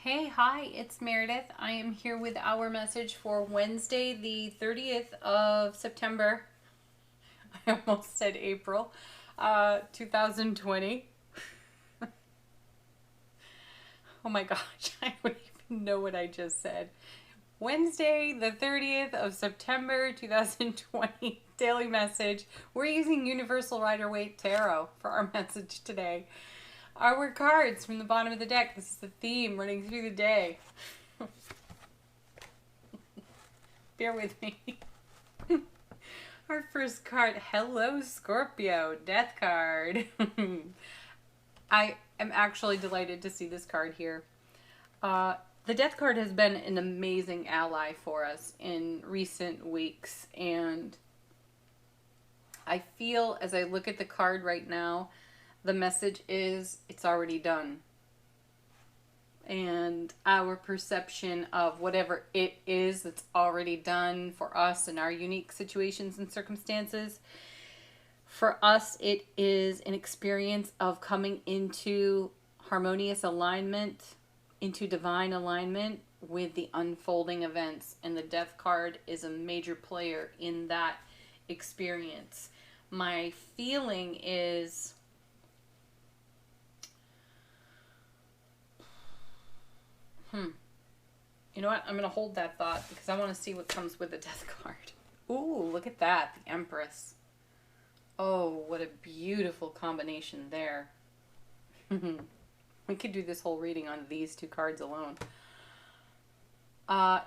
Hey, hi, it's Meredith. I am here with our message for Wednesday, the 30th of September. I almost said April, 2020. Oh my gosh, I don't even know what I just said. Wednesday, the 30th of September, 2020, daily message. We're using Universal Rider Waite Tarot for our message today. Our cards from the bottom of the deck. This is the theme running through the day. Bear with me. Our first card, Hello Scorpio, Death card. I am actually delighted to see this card here. The Death card has been an amazing ally for us in recent weeks, and I feel as I look at the card right now, the message is it's already done. And our perception of whatever it is that's already done for us in our unique situations and circumstances, for us, it is an experience of coming into harmonious alignment, into divine alignment with the unfolding events. And the Death card is a major player in that experience. My feeling is you know what? I'm going to hold that thought because I want to see what comes with the Death card. Ooh, look at that. The Empress. Oh, what a beautiful combination there. We could do this whole reading on these two cards alone.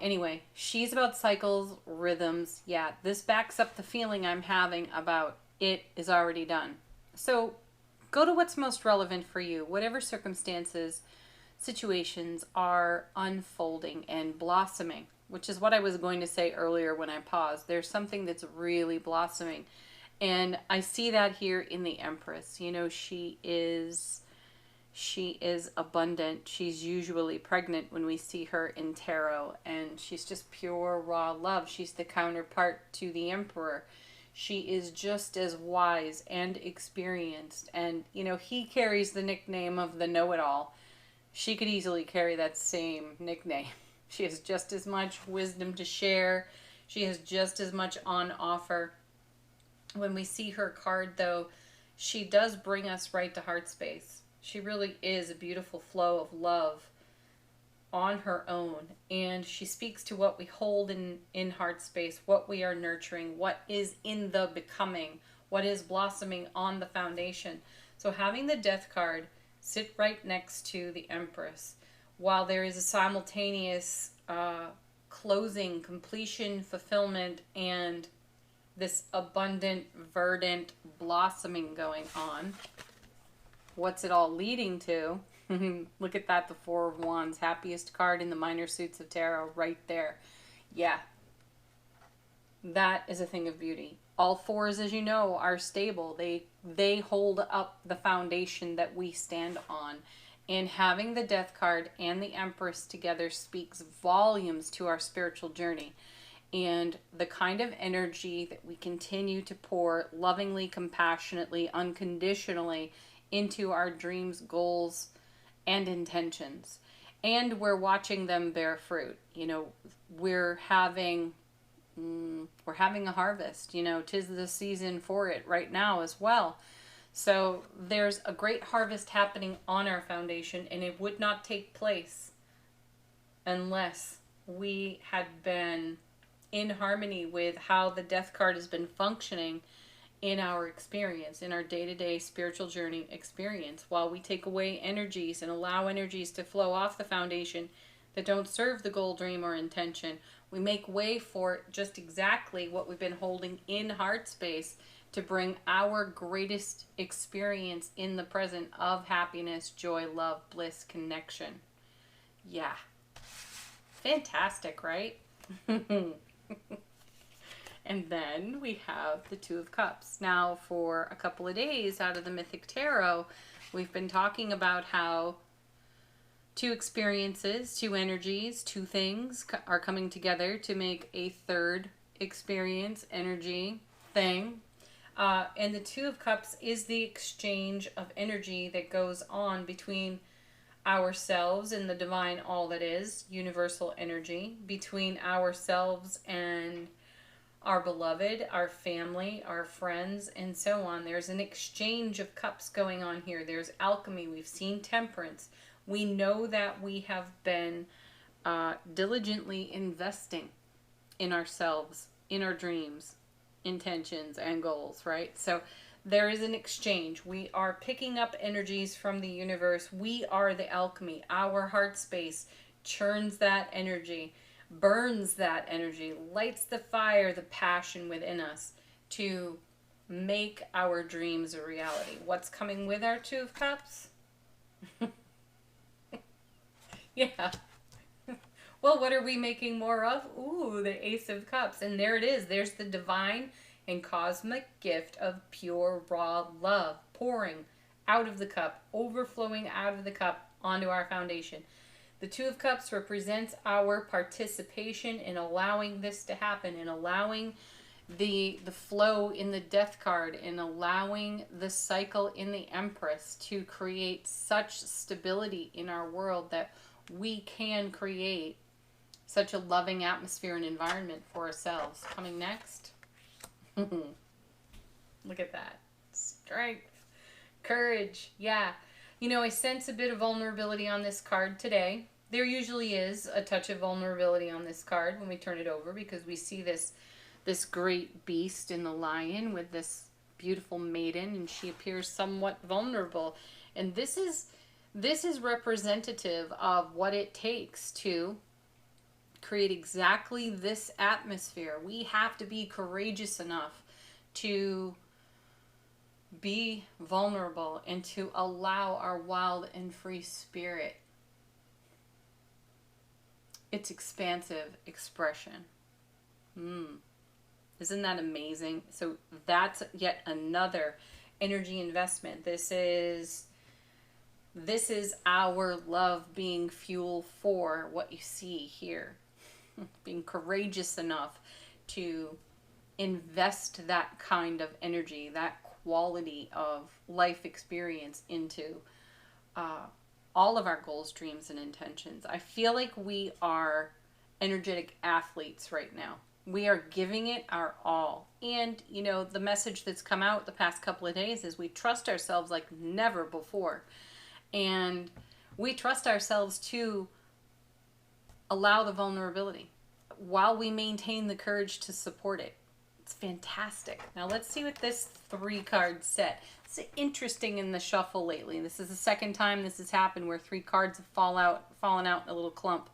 Anyway, she's about cycles, rhythms. Yeah, this backs up the feeling I'm having about it is already done. So go to what's most relevant for you. Whatever circumstances, situations are unfolding and blossoming, which is what I was going to say earlier when I paused. There's something that's really blossoming. And I see that here in the Empress. You know, she is abundant. She's usually pregnant when we see her in tarot, and she's just pure raw love. She's the counterpart to the Emperor. She is just as wise and experienced, and you know, he carries the nickname of the know-it-all. She could easily carry that same nickname. She has just as much wisdom to share. She has just as much on offer. When we see her card, though, she does bring us right to heart space. She really is a beautiful flow of love on her own. And she speaks to what we hold in heart space, what we are nurturing, what is in the becoming, what is blossoming on the foundation. So having the Death card sit right next to the Empress, while there is a simultaneous closing, completion, fulfillment, and this abundant, verdant blossoming going on. What's it all leading to? Look at that, the Four of Wands, happiest card in the minor suits of tarot right there. Yeah, that is a thing of beauty. All fours, as you know, are stable. They hold up the foundation that we stand on. And having the Death card and the Empress together speaks volumes to our spiritual journey. And the kind of energy that we continue to pour lovingly, compassionately, unconditionally into our dreams, goals, and intentions. And we're watching them bear fruit. You know, we're having a harvest. You know, 'tis the season for it right now as well. So there's a great harvest happening on our foundation, and it would not take place unless we had been in harmony with how the Death card has been functioning in our experience, in our day-to-day spiritual journey experience. While we take away energies and allow energies to flow off the foundation that don't serve the goal, dream, or intention, we make way for just exactly what we've been holding in heart space to bring our greatest experience in the present of happiness, joy, love, bliss, connection. Yeah. Fantastic, right? And then we have the Two of Cups. Now, for a couple of days out of the Mythic Tarot, we've been talking about how two experiences, two energies, two things are coming together to make a third experience, energy, thing. And the Two of Cups is the exchange of energy that goes on between ourselves and the divine all that is, universal energy, between ourselves and our beloved, our family, our friends, and so on. There's an exchange of cups going on here. There's alchemy. We've seen temperance. We know that we have been diligently investing in ourselves, in our dreams, intentions, and goals, right? So there is an exchange. We are picking up energies from the universe. We are the alchemy. Our heart space churns that energy, burns that energy, lights the fire, the passion within us to make our dreams a reality. What's coming with our Two of Cups? Yeah. Well, what are we making more of? Ooh, the Ace of Cups. And there it is. There's the divine and cosmic gift of pure, raw love pouring out of the cup, overflowing out of the cup onto our foundation. The Two of Cups represents our participation in allowing this to happen, and allowing the flow in the Death card, and allowing the cycle in the Empress to create such stability in our world that we can create such a loving atmosphere and environment for ourselves. Coming next. Look at that. Strength. Courage. Yeah. You know, I sense a bit of vulnerability on this card today. There usually is a touch of vulnerability on this card when we turn it over, because we see this great beast in the lion with this beautiful maiden, and she appears somewhat vulnerable. And this is representative of what it takes to create exactly this atmosphere. We have to be courageous enough to be vulnerable and to allow our wild and free spirit its expansive expression. Isn't that amazing? So that's yet another energy investment. This is our love being fuel for what you see here. Being courageous enough to invest that kind of energy, that quality of life experience into all of our goals, dreams, and intentions. I feel like we are energetic athletes right now. We are giving it our all. And, you know, the message that's come out the past couple of days is we trust ourselves like never before. And we trust ourselves to allow the vulnerability while we maintain the courage to support it. It's fantastic. Now let's see what this 3-card set. It's interesting in the shuffle lately. This is the second time this has happened where 3 cards have fallen out in a little clump.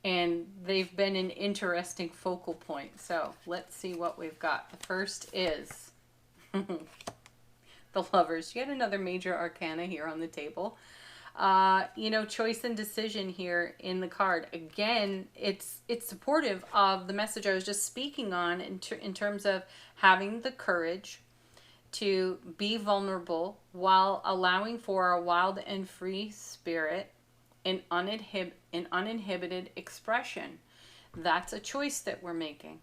And they've been an interesting focal point. So let's see what we've got. The first is the Lovers. Yet another major arcana here on the table. You know, choice and decision here in the card. Again, it's supportive of the message I was just speaking on in terms of having the courage to be vulnerable while allowing for our wild and free spirit and uninhibited expression. That's a choice that we're making.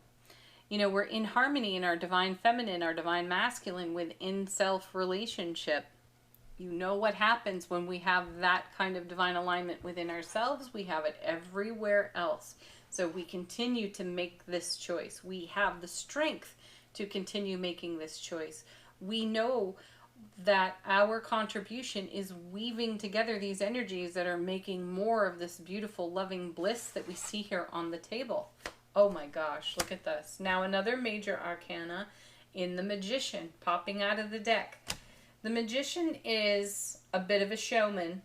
You know, we're in harmony in our divine feminine, our divine masculine within self relationship. You know what happens when we have that kind of divine alignment within ourselves? We have it everywhere else. So we continue to make this choice. We have the strength to continue making this choice. We know that our contribution is weaving together these energies that are making more of this beautiful, loving bliss that we see here on the table. Oh my gosh, look at this. Now another major arcana in the Magician popping out of the deck. The Magician is a bit of a showman.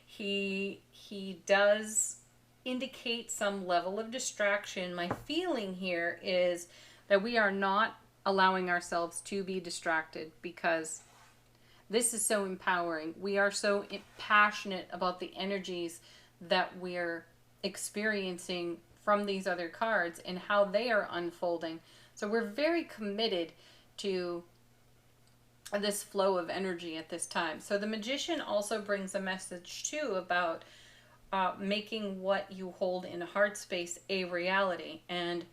He does indicate some level of distraction. My feeling here is that we are not allowing ourselves to be distracted, because this is so empowering. We are so passionate about the energies that we're experiencing from these other cards and how they are unfolding. So we're very committed to this flow of energy at this time. So the Magician also brings a message too about making what you hold in a heart space a reality. And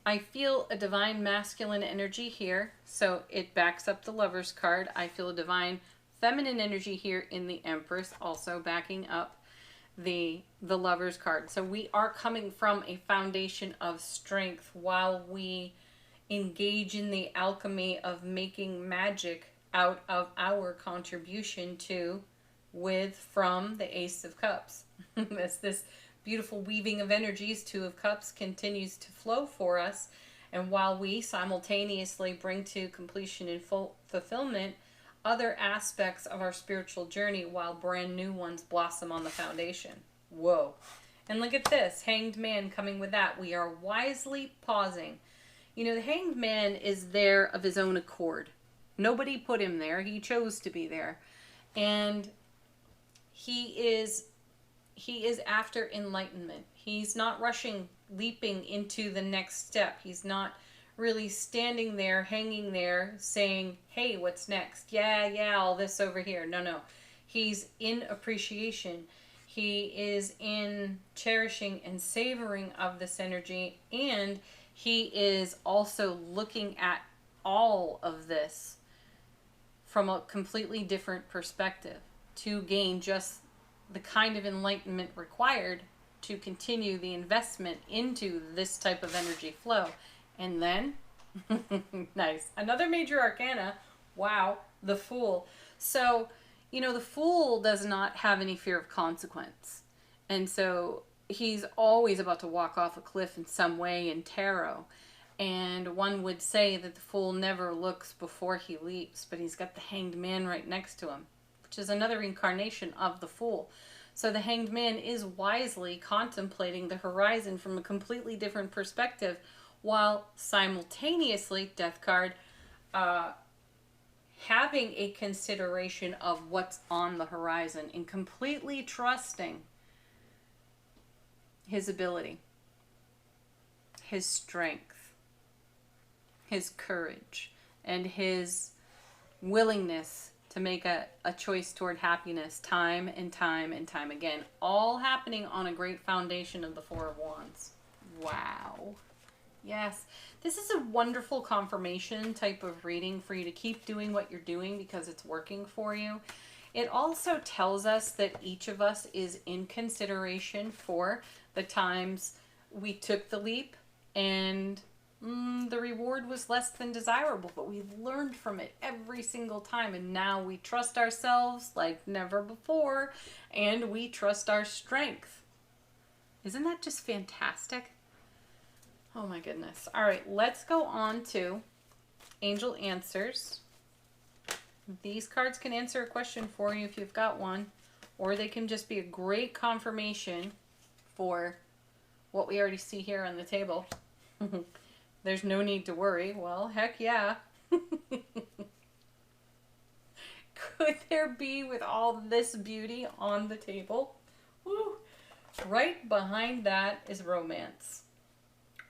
I feel a divine masculine energy here, so it backs up the Lover's card. I feel a divine feminine energy here in the Empress, also backing up the Lover's card. So we are coming from a foundation of strength while we engage in the alchemy of making magic out of our contribution to, from the Ace of Cups. As this beautiful weaving of energies, Two of Cups continues to flow for us. And while we simultaneously bring to completion and full fulfillment other aspects of our spiritual journey, while brand new ones blossom on the foundation. Whoa. And look at this, Hanged Man coming with that. We are wisely pausing. You know, the Hanged Man is there of his own accord. Nobody put him there. He chose to be there. And he is after enlightenment. He's not rushing, leaping into the next step. He's not really standing there, hanging there, saying, hey, what's next? Yeah, all this over here. No. He's in appreciation. He is in cherishing and savoring of this energy. And he is also looking at all of this from a completely different perspective to gain just the kind of enlightenment required to continue the investment into this type of energy flow. And then, nice, another major arcana, wow, the Fool. So, you know, the Fool does not have any fear of consequence. And so he's always about to walk off a cliff in some way in tarot. And one would say that the Fool never looks before he leaps, but he's got the Hanged Man right next to him, which is another incarnation of the Fool. So the Hanged Man is wisely contemplating the horizon from a completely different perspective, while simultaneously, Death card, having a consideration of what's on the horizon and completely trusting his ability, his strength, his courage, and his willingness to make a choice toward happiness time and time and time again. All happening on a great foundation of the Four of Wands. Wow. Yes. This is a wonderful confirmation type of reading for you to keep doing what you're doing because it's working for you. It also tells us that each of us is in consideration for the times we took the leap and the reward was less than desirable, but we learned from it every single time, and now we trust ourselves like never before, and we trust our strength. Isn't that just fantastic? Oh my goodness. All right, let's go on to Angel Answers. These cards can answer a question for you if you've got one, or they can just be a great confirmation for what we already see here on the table. There's no need to worry. Well, heck yeah. Could there be with all this beauty on the table? Woo. Right behind that is romance.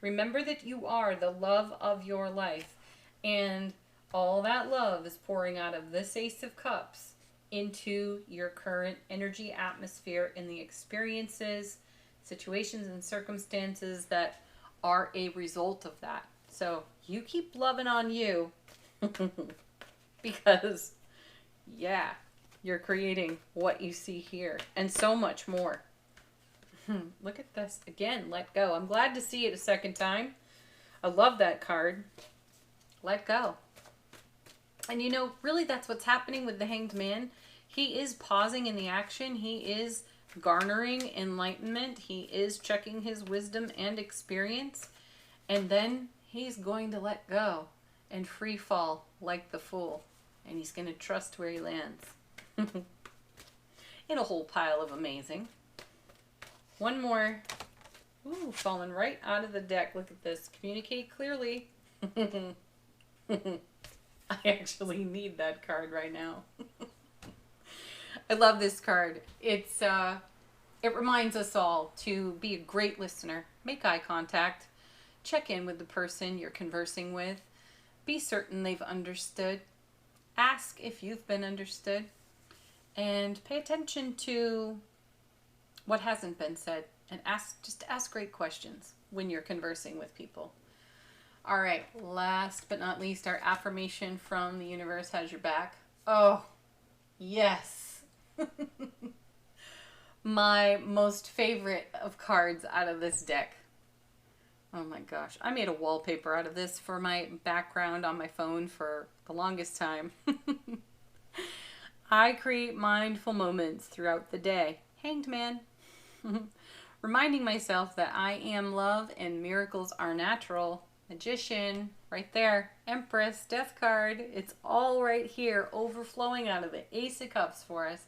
Remember that you are the love of your life, and all that love is pouring out of this Ace of Cups into your current energy atmosphere and the experiences, situations, and circumstances that are a result of that. So you keep loving on you because, yeah, you're creating what you see here and so much more. Look at this. Again, let go. I'm glad to see it a second time. I love that card. Let go. And you know, really that's what's happening with the Hanged Man. He is pausing in the action. He is garnering enlightenment. He is checking his wisdom and experience. And then he's going to let go and free fall like the Fool. And he's going to trust where he lands. In a whole pile of amazing. One more. Ooh, falling right out of the deck. Look at this. Communicate clearly. I actually need that card right now. I love this card. It reminds us all to be a great listener. Make eye contact. Check in with the person you're conversing with. Be certain they've understood. Ask if you've been understood. And pay attention to what hasn't been said, and just ask great questions when you're conversing with people. All right, last but not least, our affirmation from the universe has your back. Oh, Yes. My most favorite of cards out of this deck. Oh my gosh. I made a wallpaper out of this for my background on my phone for the longest time. I create mindful moments throughout the day. Hanged Man. Reminding myself that I am love and miracles are natural. Magician, right there. Empress, Death card. It's all right here, overflowing out of the Ace of Cups for us.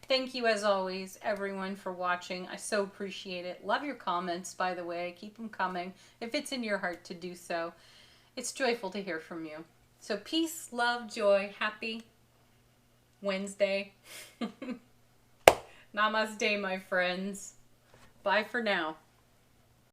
Thank you, as always, everyone, for watching. I so appreciate it. Love your comments, by the way. Keep them coming if it's in your heart to do so. It's joyful to hear from you. So peace, love, joy, happy Wednesday. Namaste, my friends. Bye for now.